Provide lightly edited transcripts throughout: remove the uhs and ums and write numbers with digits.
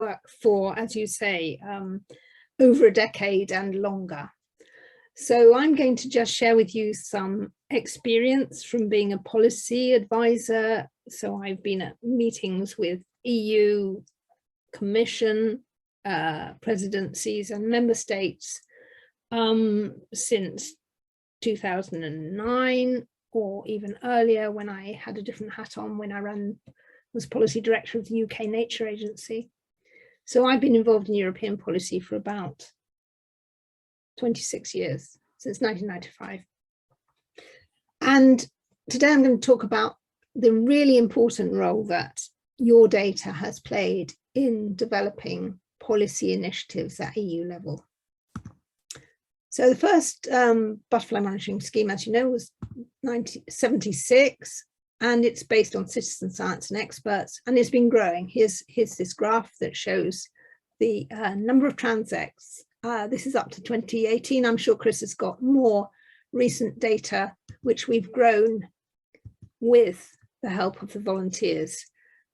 network for, as you say, over a decade and longer. So I'm going to just share with you some experience from being a policy advisor. So I've been at meetings with EU, Commission, presidencies and member states since 2009, or even earlier when I had a different hat on when I was policy director of the UK Nature Agency. So I've been involved in European policy for about 26 years, since 1995. And today I'm going to talk about the really important role that your data has played in developing policy initiatives at EU level. So the first butterfly monitoring scheme, as you know, was 1976, and it's based on citizen science and experts, and it's been growing. Here's this graph that shows the number of transects. This is up to 2018. I'm sure Chris has got more recent data, which we've grown with the help of the volunteers.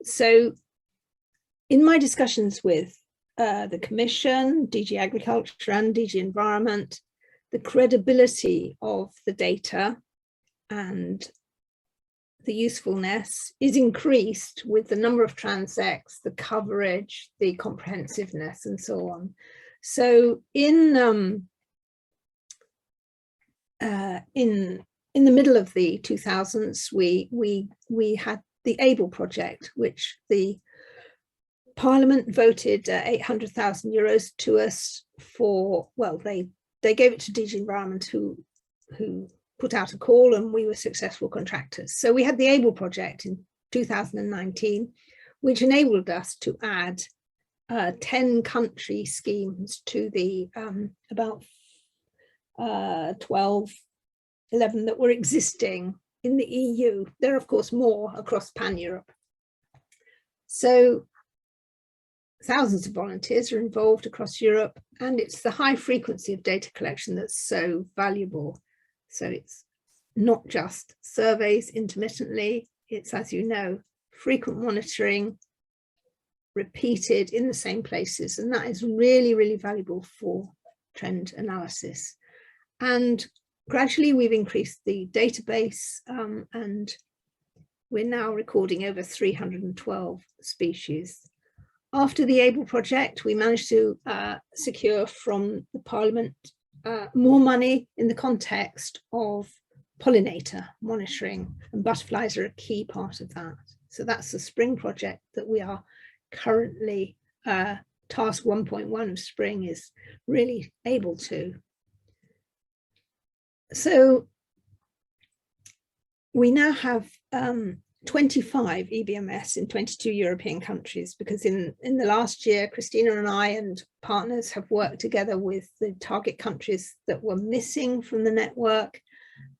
So in my discussions with the Commission, DG Agriculture and DG Environment, the credibility of the data and the usefulness is increased with the number of transects, the coverage, the comprehensiveness, and so on. So in the middle of the 2000s, we had the ABLE project, which the Parliament voted 800,000 euros to us for. Well, they gave it to DG Environment, who put out a call, and we were successful contractors. So we had the ABLE project in 2019, which enabled us to add 10 country schemes to the about 12, 11 that were existing in the EU. There are, of course, more across pan-Europe. So thousands of volunteers are involved across Europe, and it's the high frequency of data collection that's so valuable. So it's not just surveys intermittently, it's, as you know, frequent monitoring, repeated in the same places, and that is really, really valuable for trend analysis. And gradually we've increased the database, and we're now recording over 312 species. After the ABLE project, we managed to secure from the Parliament more money in the context of pollinator monitoring, and butterflies are a key part of that. So that's the spring project that we are currently, task 1.1 of spring is really able to. So we now have 25 eBMS in 22 European countries, because in the last year, Christina and I and partners have worked together with the target countries that were missing from the network,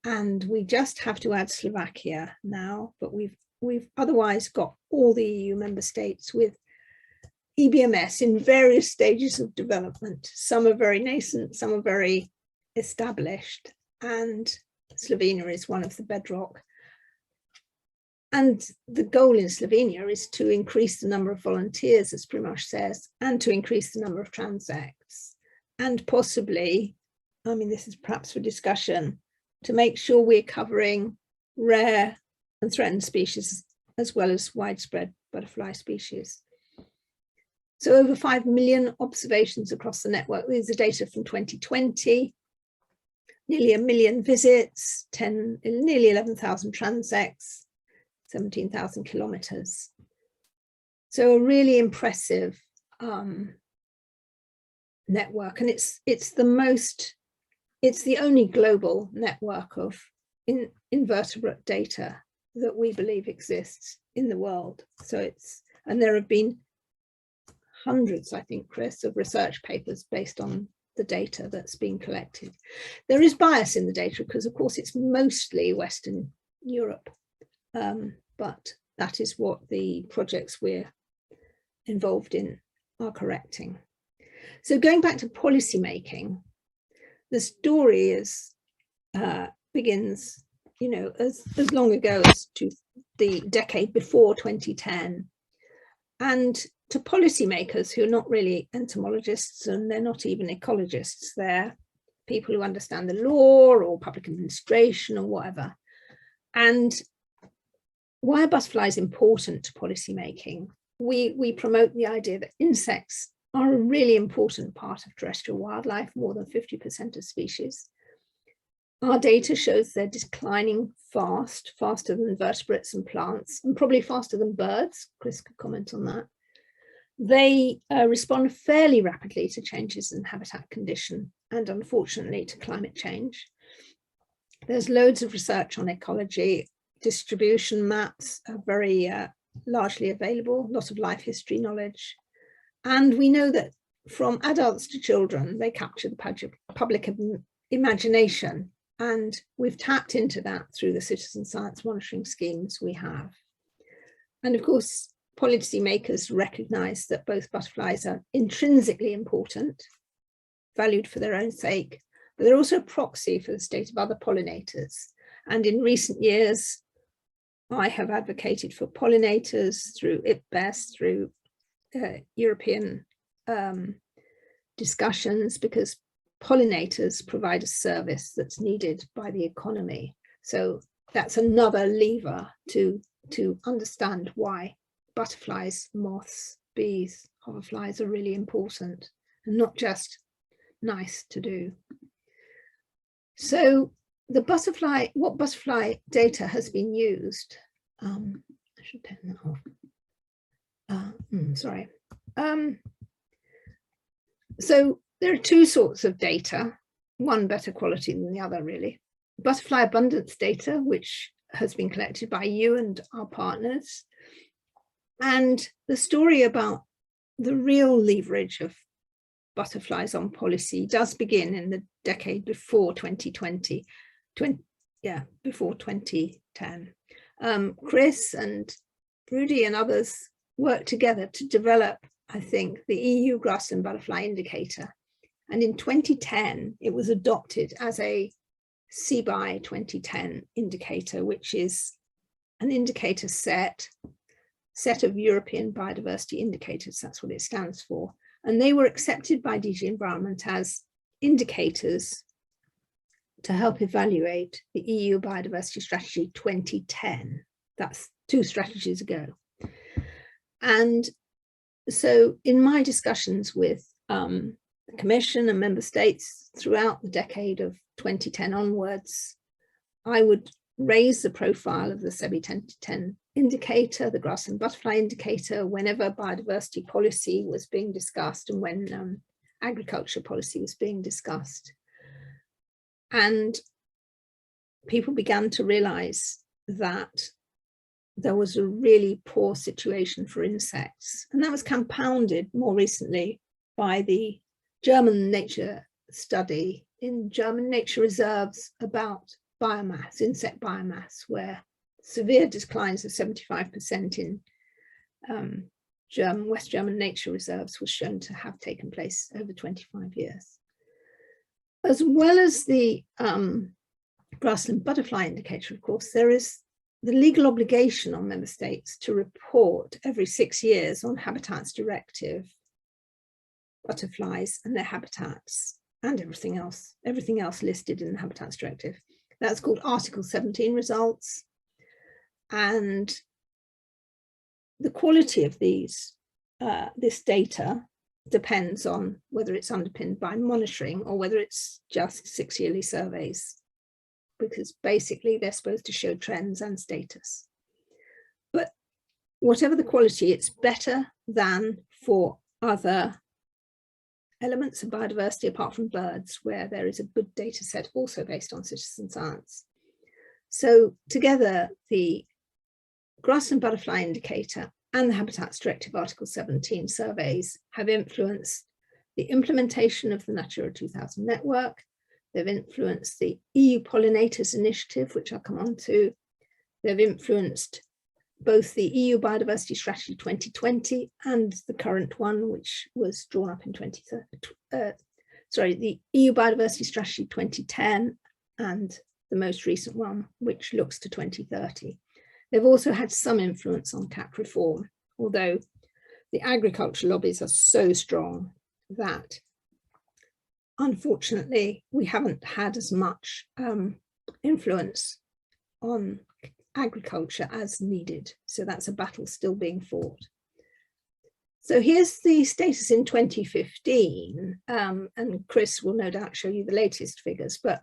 and we just have to add Slovakia now, but we've otherwise got all the EU member states with eBMS in various stages of development. Some are very nascent, some are very established, and Slovenia is one of the bedrock. And the goal in Slovenia is to increase the number of volunteers, as Primož says, and to increase the number of transects, and possibly, I mean, this is perhaps for discussion, to make sure we're covering rare and threatened species as well as widespread butterfly species. So over 5 million observations across the network. These are data from 2020, nearly 1 million visits, nearly 11,000 transects, 17,000 kilometers. So a really impressive network, and it's the only global network of invertebrate data that we believe exists in the world. So and there have been hundreds, I think, Chris, of research papers based on the data that's been collected. There is bias in the data because, of course, it's mostly Western Europe. But that is what the projects we're involved in are correcting. So going back to policy making, the story begins, you know, as long ago as to the decade before 2010. And to policymakers who are not really entomologists, and they're not even ecologists. They're people who understand the law or public administration or whatever. And why are butterflies important to policymaking? We promote the idea that insects are a really important part of terrestrial wildlife, more than 50% of species. Our data shows they're declining faster than vertebrates and plants, and probably faster than birds. Chris could comment on that. They respond fairly rapidly to changes in habitat condition and unfortunately to climate change. There's loads of research on ecology. Distribution maps are very largely available, lots of life history knowledge. And we know that from adults to children, they capture the public imagination. And we've tapped into that through the citizen science monitoring schemes we have. And of course, policymakers recognize that both butterflies are intrinsically important, valued for their own sake, but they're also a proxy for the state of other pollinators. And in recent years, I have advocated for pollinators through EUBDS, through European discussions, because pollinators provide a service that's needed by the economy. So that's another lever to understand why butterflies, moths, bees, hoverflies are really important and not just nice to do. So the butterfly, what butterfly data has been used, I should turn that off. Sorry. So there are two sorts of data, one better quality than the other, really. Butterfly abundance data, which has been collected by you and our partners. And the story about the real leverage of butterflies on policy does begin in the decade before 2020, before 2010. Chris and Rudy and others worked together to develop, I think, the EU Grassland Butterfly Indicator. And in 2010, it was adopted as a CBI 2010 indicator, which is an indicator set of European biodiversity indicators. That's what it stands for. And they were accepted by DG Environment as indicators to help evaluate the EU Biodiversity Strategy 2010. That's 2 strategies ago. And so in my discussions with the Commission and member states throughout the decade of 2010 onwards, I would raise the profile of the SEBI 2010 indicator, the Grassland Butterfly Indicator, whenever biodiversity policy was being discussed and when agriculture policy was being discussed. And people began to realize that there was a really poor situation for insects. And that was compounded more recently by the German nature study in German nature reserves about biomass, insect biomass, where severe declines of 75% in West German nature reserves was shown to have taken place over 25 years. As well as the Grassland Butterfly Indicator, of course, there is the legal obligation on member states to report every 6 years on Habitats Directive butterflies and their habitats and everything else listed in the Habitats Directive. That's called Article 17 results. And the quality of this data depends on whether it's underpinned by monitoring or whether it's just 6-yearly surveys, because basically they're supposed to show trends and status. But whatever the quality, it's better than for other elements of biodiversity apart from birds, where there is a good data set also based on citizen science. So together, the Grassland Butterfly Indicator and the Habitats Directive Article 17 surveys have influenced the implementation of the Natura 2000 network. They've influenced the EU Pollinators initiative, which I'll come on to. They've influenced both the EU Biodiversity Strategy 2020 and the current one, which was drawn up in the EU Biodiversity Strategy 2010 and the most recent one, which looks to 2030. They've also had some influence on CAP reform, although the agriculture lobbies are so strong that unfortunately we haven't had as much influence on agriculture as needed. So that's a battle still being fought. So here's the status in 2015, and Chris will no doubt show you the latest figures, but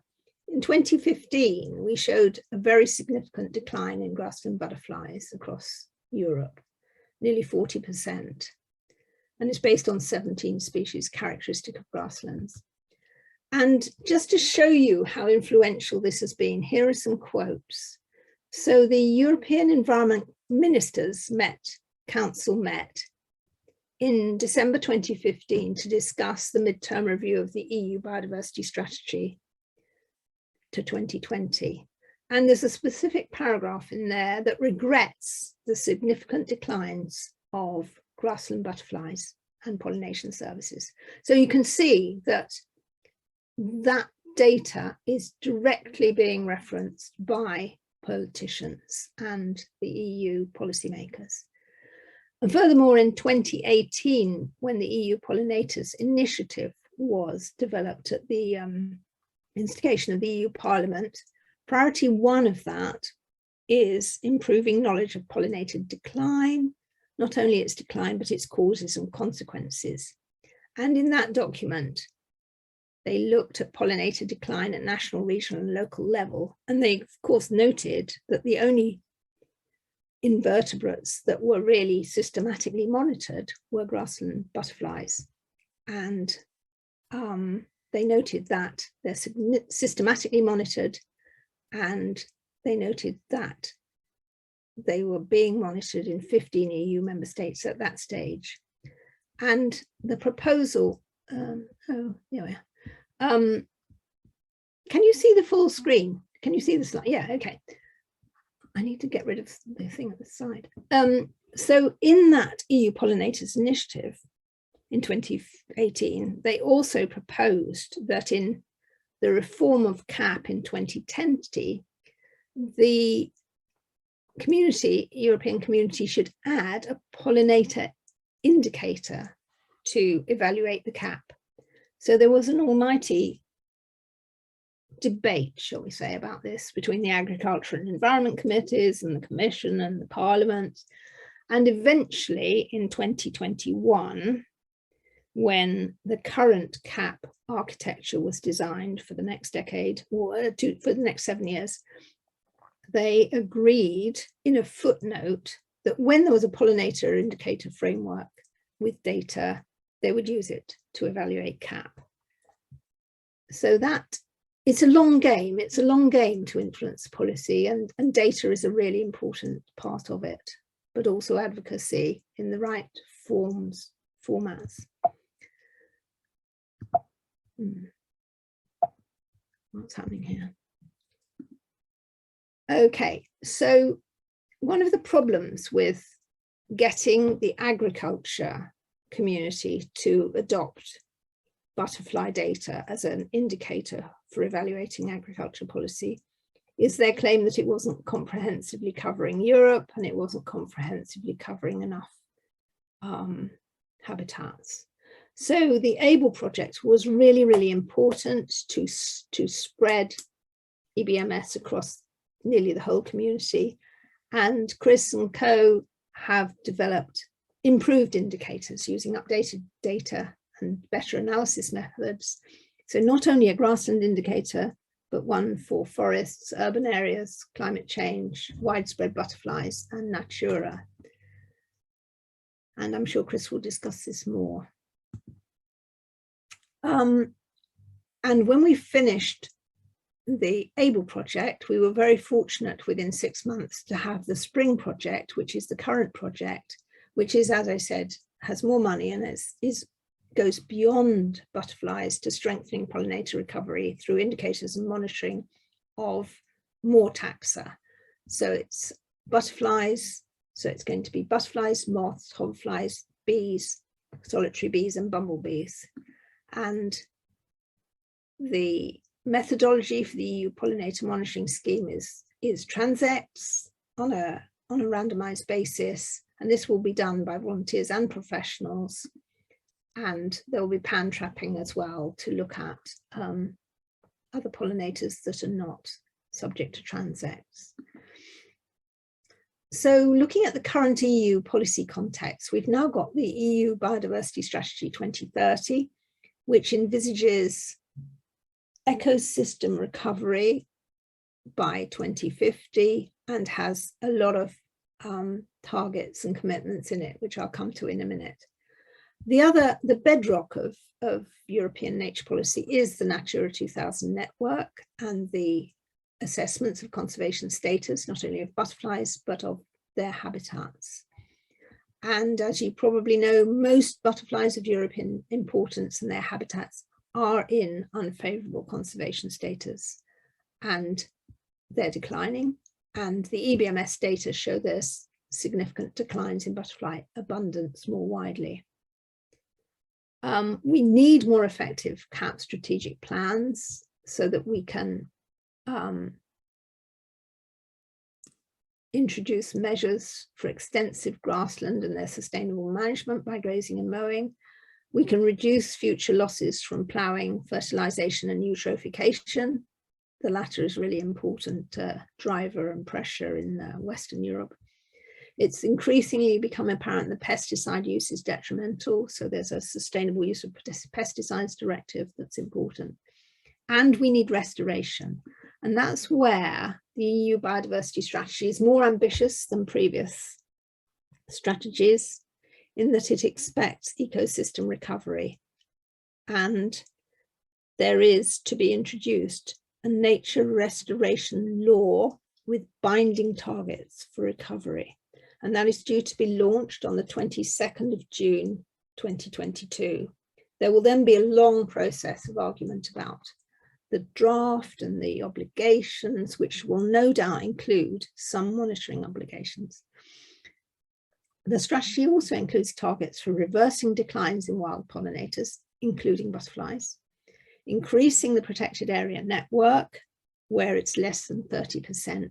in 2015, we showed a very significant decline in grassland butterflies across Europe, nearly 40%. And it's based on 17 species characteristic of grasslands. And just to show you how influential this has been, here are some quotes. So the European Environment Ministers Council met in December 2015 to discuss the midterm review of the EU Biodiversity Strategy to 2020. And there's a specific paragraph in there that regrets the significant declines of grassland butterflies and pollination services. So you can see that that data is directly being referenced by politicians and the EU policymakers. And furthermore, in 2018, when the EU Pollinators Initiative was developed at the instigation of the EU Parliament, priority one of that is improving knowledge of pollinated decline, not only its decline, but its causes and consequences. And in that document, they looked at pollinator decline at national, regional, and local level. And they, of course, noted that the only invertebrates that were really systematically monitored were grassland butterflies. And they noted that they're systematically monitored, and they noted that they were being monitored in 15 EU member states at that stage. And the proposal, oh, there we are. Can you see the full screen? Can you see the slide? Yeah, okay. I need to get rid of the thing at the side. So in that EU Pollinators Initiative in 2018, they also proposed that in the reform of CAP in 2020, the community, European community, should add a pollinator indicator to evaluate the CAP. So there was an almighty debate, shall we say, about this between the Agriculture and Environment Committees and the Commission and the Parliament. And eventually in 2021, when the current CAP architecture was designed for the next decade, or for the next 7 years, they agreed in a footnote that when there was a pollinator indicator framework with data, they would use it to evaluate CAP. So that it's a long game. It's a long game to influence policy, and data is a really important part of it, but also advocacy in the right formats. What's happening here? Okay, so one of the problems with getting the agriculture community to adopt butterfly data as an indicator for evaluating agriculture policy is their claim that it wasn't comprehensively covering Europe and it wasn't comprehensively covering enough habitats. So the ABLE project was really, really important to spread eBMS across nearly the whole community. And Chris and co have developed improved indicators using updated data and better analysis methods. So not only a grassland indicator, but one for forests, urban areas, climate change, widespread butterflies, and Natura. And I'm sure Chris will discuss this more. And when we finished the ABLE project, we were very fortunate within 6 months to have the Spring project, which is the current project, which is, as I said, has more money and goes beyond butterflies to strengthening pollinator recovery through indicators and monitoring of more taxa. So it's butterflies, so it's going to be butterflies, moths, hoverflies, bees, solitary bees and bumblebees. And the methodology for the EU pollinator monitoring scheme is transects on a randomized basis, And this will be done by volunteers and professionals. And there will be pan trapping as well to look at other pollinators that are not subject to transects. So looking at the current EU policy context, we've now got the EU Biodiversity Strategy 2030, which envisages ecosystem recovery by 2050 and has a lot of targets and commitments in it, which I'll come to in a minute. The bedrock of European nature policy is the Natura 2000 network and the assessments of conservation status, not only of butterflies, but of their habitats. And as you probably know, most butterflies of European importance and their habitats are in unfavorable conservation status, and they're declining. And the eBMS data show there's significant declines in butterfly abundance more widely. We need more effective CAP strategic plans so that we can introduce measures for extensive grassland and their sustainable management by grazing and mowing. We can reduce future losses from ploughing, fertilization and eutrophication. The latter is really important driver and pressure in Western Europe. It's increasingly become apparent that pesticide use is detrimental, so there's a sustainable use of pesticides directive that's important. And we need restoration. And that's where the EU Biodiversity Strategy is more ambitious than previous strategies, in that it expects ecosystem recovery. And there is to be introduced a nature restoration law with binding targets for recovery. And that is due to be launched on the 22nd of June, 2022. There will then be a long process of argument about the draft and the obligations, which will no doubt include some monitoring obligations. The strategy also includes targets for reversing declines in wild pollinators, including butterflies, increasing the protected area network, where it's less than 30%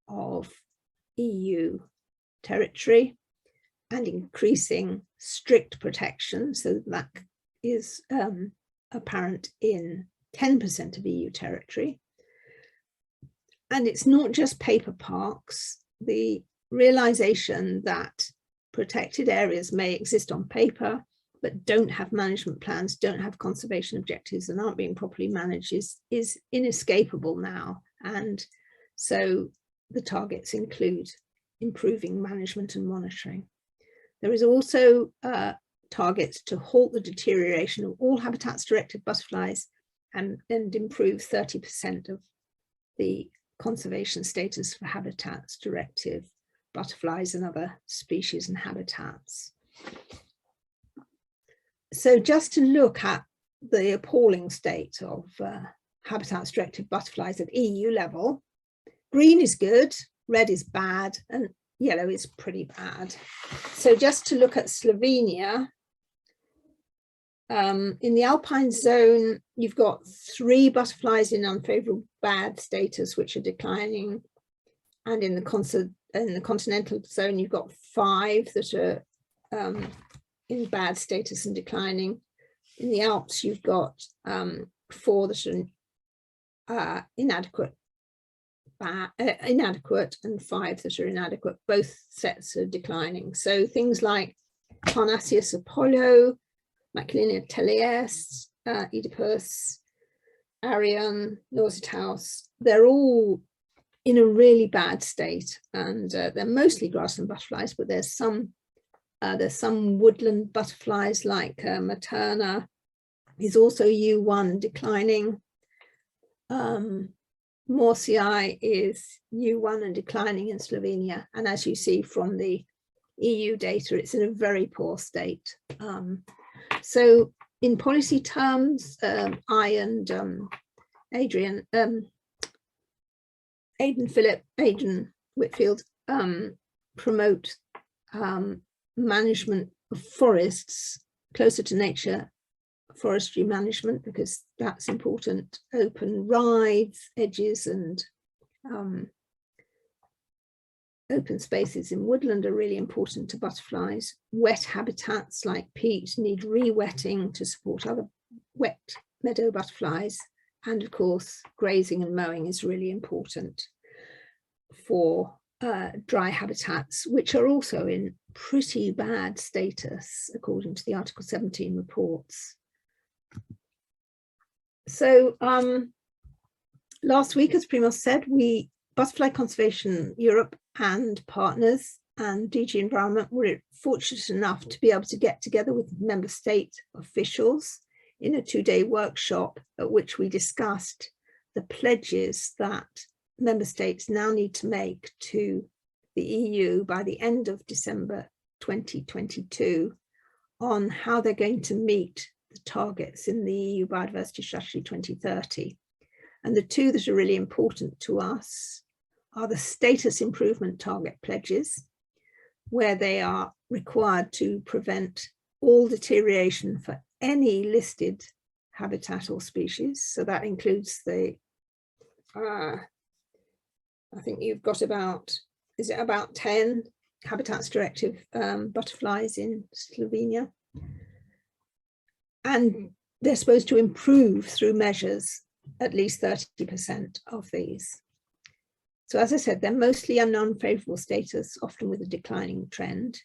of EU territory, and increasing strict protection, so that is apparent in 10% of EU territory. And it's not just paper parks. The realization that protected areas may exist on paper, but don't have management plans, don't have conservation objectives, and aren't being properly managed is inescapable now. And so the targets include improving management and monitoring. There is also targets to halt the deterioration of all habitats directed butterflies and improve 30% of the conservation status for habitats directive butterflies and other species and habitats. So just to look at the appalling state of habitats directed butterflies at EU level, green is good, red is bad, and yellow is pretty bad. So just to look at Slovenia, in the alpine zone, you've got 3 butterflies in unfavorable bad status, which are declining. And in the continental zone, you've got 5 that are in bad status and declining. In the Alps, you've got 4 that are inadequate and 5 that are inadequate. Both sets are declining. So things like Parnassius Apollo, Maclinia teleas, Oedipus, Arion, Nausitaus, they're all in a really bad state, and they're mostly grassland butterflies, but there's some woodland butterflies like Materna is also U1 declining. Morsii is U1 and declining in Slovenia, and as you see from the EU data, it's in a very poor state. So in policy terms, I and Aidan Whitfield promote management of forests closer to nature, forestry management, because that's important. Open rides, edges, and open spaces in woodland are really important to butterflies. Wet habitats like peat need re-wetting to support other wet meadow butterflies. And of course, grazing and mowing is really important for dry habitats, which are also in pretty bad status, according to the Article 17 reports. So last week, as Primoz said, Butterfly Conservation Europe and partners and DG Environment were fortunate enough to be able to get together with member state officials in a 2-day workshop at which we discussed the pledges that member states now need to make to the EU by the end of December 2022 on how they're going to meet the targets in the EU Biodiversity Strategy 2030. And the two that are really important to us are the status improvement target pledges, where they are required to prevent all deterioration for any listed habitat or species. So that includes the, I think you've got about, is it about 10 Habitats Directive butterflies in Slovenia? And they're supposed to improve through measures at least 30% of these. So as I said, they're mostly in non-favourable status, often with a declining trend.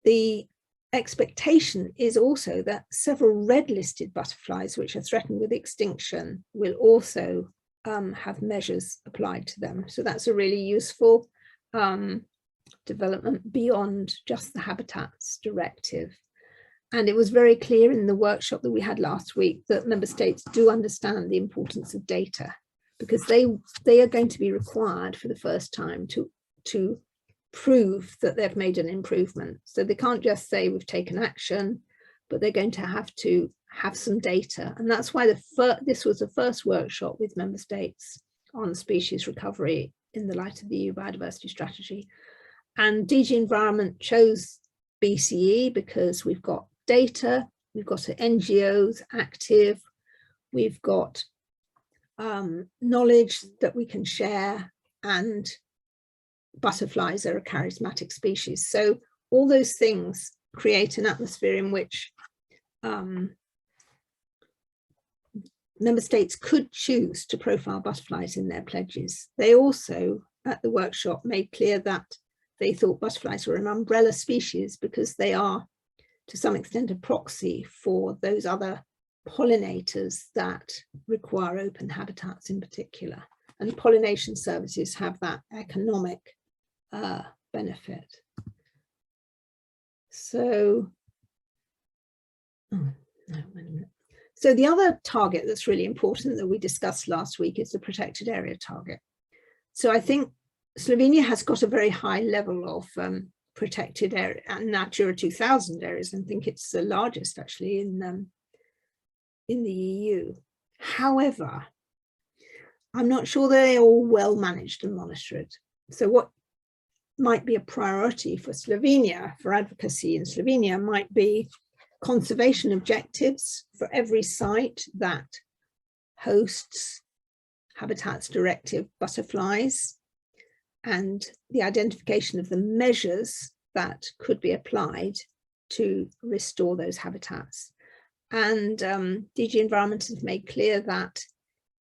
The expectation is also that several red-listed butterflies, which are threatened with extinction, will also have measures applied to them. So that's a really useful development beyond just the Habitats Directive. And it was very clear in the workshop that we had last week that member states do understand the importance of data, because they are going to be required for the first time to prove that they've made an improvement. So they can't just say we've taken action, but they're going to have some data. And that's why this was the first workshop with member states on species recovery in the light of the EU Biodiversity Strategy. And DG Environment chose BCE because we've got data, we've got NGOs active, we've got knowledge that we can share, and butterflies are a charismatic species. So all those things create an atmosphere in which member states could choose to profile butterflies in their pledges. They also, at the workshop, made clear that they thought butterflies were an umbrella species because they are, to some extent, a proxy for those other pollinators that require open habitats in particular. And pollination services have that economic benefit. So, so the other target that's really important that we discussed last week is the protected area target. So I think Slovenia has got a very high level of protected area and Natura 2000 areas. I think it's the largest actually in the EU. However, I'm not sure they're all well managed and monitored. So what might be a priority for Slovenia, for advocacy in Slovenia, might be conservation objectives for every site that hosts Habitats Directive butterflies, and the identification of the measures that could be applied to restore those habitats. And DG Environment has made clear that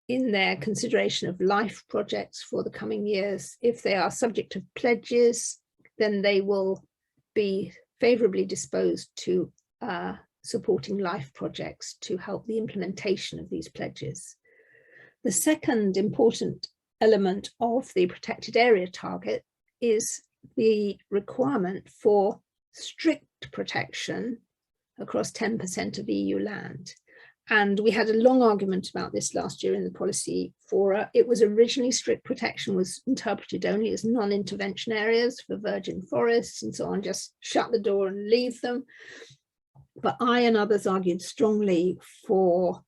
in their consideration of life projects for the coming years, if they are subject to pledges, then they will be favourably disposed to supporting life projects to help the implementation of these pledges. The second important element of the protected area target is the requirement for strict protection across 10% of EU land. And we had a long argument about this last year in the policy fora. It was originally strict protection was interpreted only as non-intervention areas for virgin forests and so on, just shut the door and leave them. But I and others argued strongly for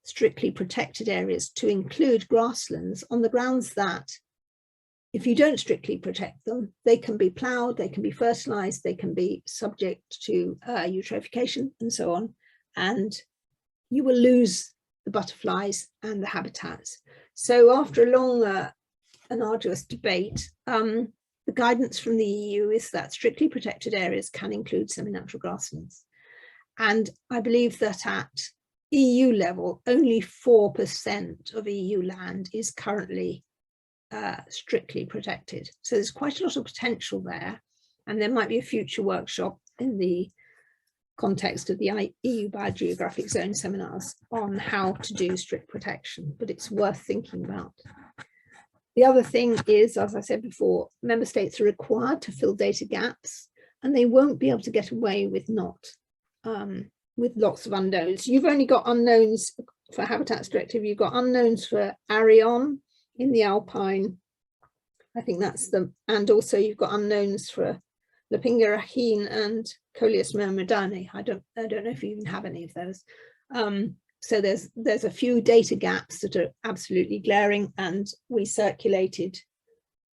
strictly protected areas to include grasslands on the grounds that if you don't strictly protect them, they can be ploughed, they can be fertilized, they can be subject to eutrophication and so on, and you will lose the butterflies and the habitats. So after a long and arduous debate, the guidance from the EU is that strictly protected areas can include semi-natural grasslands. And I believe that at EU level, only 4% of EU land is currently strictly protected. So there's quite a lot of potential there. And there might be a future workshop in the context of the EU Biogeographic Zone seminars on how to do strict protection, but it's worth thinking about. The other thing is, as I said before, member states are required to fill data gaps, and they won't be able to get away with not, with lots of unknowns. You've only got unknowns for Habitats Directive, you've got unknowns for Arion in the Alpine, I think that's the, and also you've got unknowns for Lapinga Raheen and Coleus myrmidani. I don't know if you even have any of those. So there's a few data gaps that are absolutely glaring, and we circulated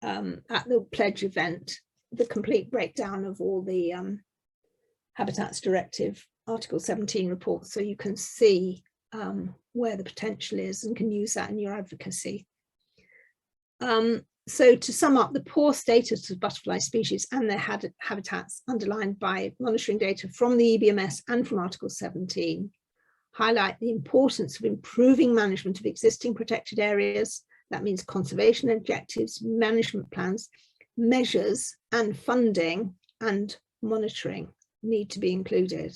at the pledge event the complete breakdown of all the Habitats Directive Article 17 reports, so you can see where the potential is and can use that in your advocacy. So to sum up, the poor status of butterfly species and their habitats underlined by monitoring data from the eBMS and from Article 17 highlight the importance of improving management of existing protected areas. That means conservation objectives, management plans, measures, and funding and monitoring need to be included.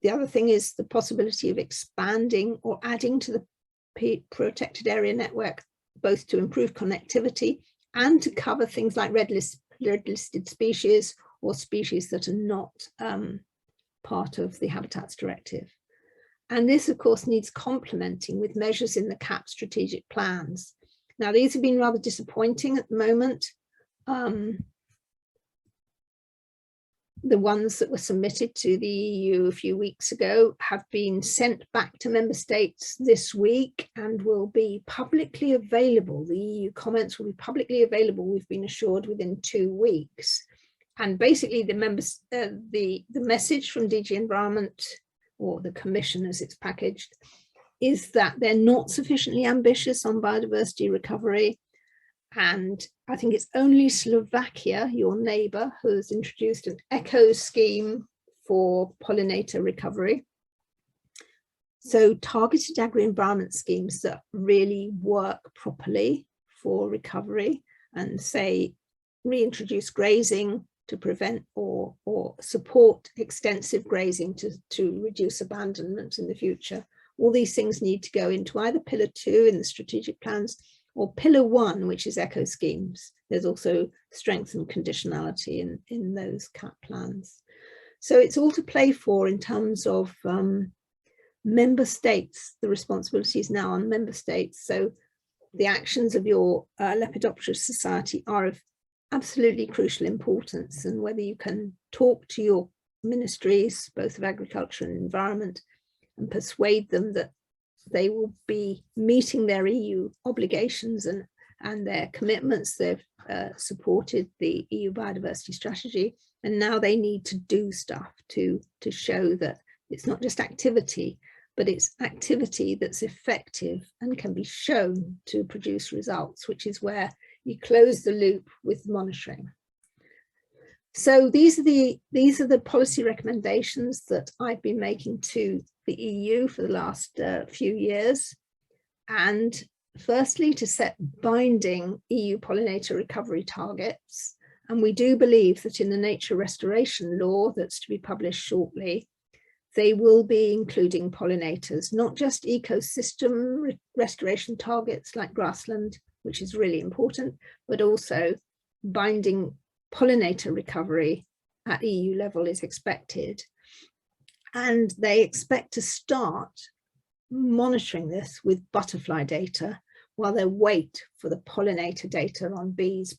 The other thing is the possibility of expanding or adding to the protected area network, both to improve connectivity and to cover things like red listed species or species that are not part of the Habitats Directive. And this, of course, needs complementing with measures in the CAP strategic plans. Now, these have been rather disappointing at the moment. The ones that were submitted to the EU a few weeks ago have been sent back to member states this week and will be publicly available. The EU comments will be publicly available, we've been assured, within 2 weeks. And basically the message from DG Environment, or the Commission as it's packaged, is that they're not sufficiently ambitious on biodiversity recovery. And I think it's only Slovakia, your neighbour, who has introduced an eco scheme for pollinator recovery. So targeted agri-environment schemes that really work properly for recovery and, say, reintroduce grazing to prevent or support extensive grazing to reduce abandonment in the future. All these things need to go into either Pillar 2 in the strategic plans or Pillar 1, which is eco schemes. There's also strength and conditionality in those CAP plans. So it's all to play for in terms of member states. The responsibility is now on member states. So the actions of your Lepidopterist Society are of absolutely crucial importance, and whether you can talk to your ministries, both of agriculture and environment, and persuade them that they will be meeting their EU obligations and their commitments. They've supported the EU Biodiversity Strategy, and now they need to do stuff to show that it's not just activity, but it's activity that's effective and can be shown to produce results, which is where you close the loop with monitoring. So these are the policy recommendations that I've been making to the EU for the last few years. And firstly, to set binding EU pollinator recovery targets. And we do believe that in the nature restoration law that's to be published shortly, they will be including pollinators, not just ecosystem restoration targets like grassland, which is really important, but also binding pollinator recovery at EU level is expected. And they expect to start monitoring this with butterfly data while they wait for the pollinator data on bees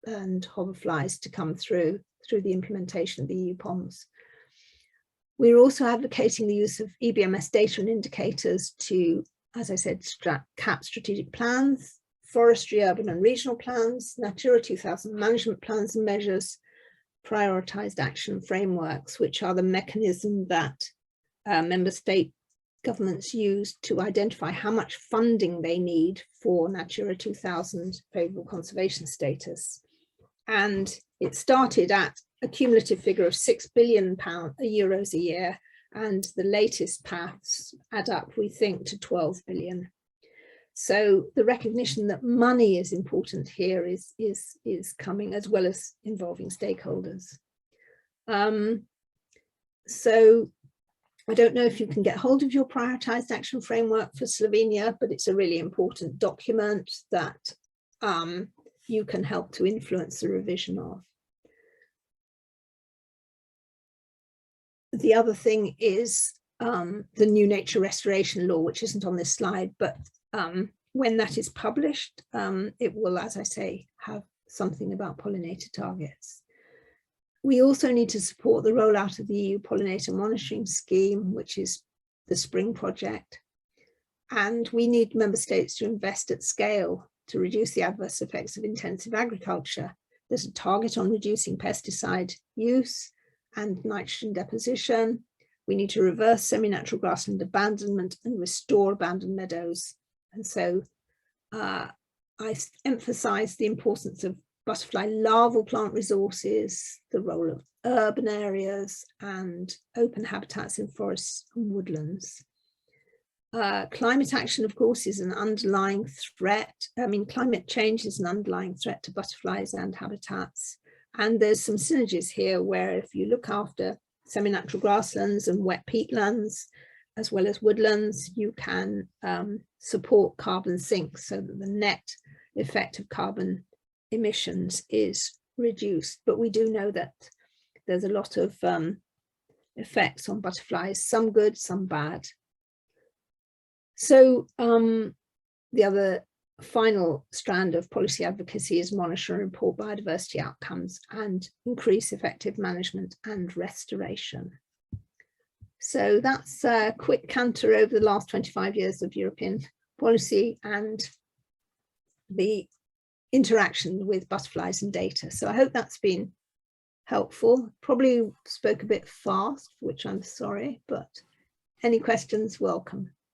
and hoverflies to come through the implementation of the EU POMs. We're also advocating the use of eBMS data and indicators to, as I said, CAP strategic plans, forestry, urban and regional plans, Natura 2000 management plans and measures, prioritized action frameworks, which are the mechanism that member state governments use to identify how much funding they need for Natura 2000 favourable conservation status. And it started at a cumulative figure of €6 billion euros a year, and the latest paths add up, we think, to 12 billion. So the recognition that money is important here is coming, as well as involving stakeholders. So I don't know if you can get hold of your prioritized action framework for Slovenia, but it's a really important document that you can help to influence the revision of. The other thing is the new nature restoration law, which isn't on this slide, but when that is published, it will, as I say, have something about pollinator targets. We also need to support the rollout of the EU Pollinator Monitoring Scheme, which is the Spring project. And we need member states to invest at scale to reduce the adverse effects of intensive agriculture. There's a target on reducing pesticide use and nitrogen deposition. We need to reverse semi-natural grassland abandonment and restore abandoned meadows. And so I emphasize the importance of butterfly larval plant resources, the role of urban areas and open habitats in forests and woodlands. Climate action, of course, is an underlying threat. I mean, climate change is an underlying threat to butterflies and habitats. And there's some synergies here where if you look after semi-natural grasslands and wet peatlands, as well as woodlands, you can support carbon sinks so that the net effect of carbon emissions is reduced. But we do know that there's a lot of effects on butterflies, some good, some bad. So the other final strand of policy advocacy is monitor and report biodiversity outcomes and increase effective management and restoration. So that's a quick canter over the last 25 years of European policy and the interaction with butterflies and data. So I hope that's been helpful. Probably spoke a bit fast, which I'm sorry, but any questions, welcome.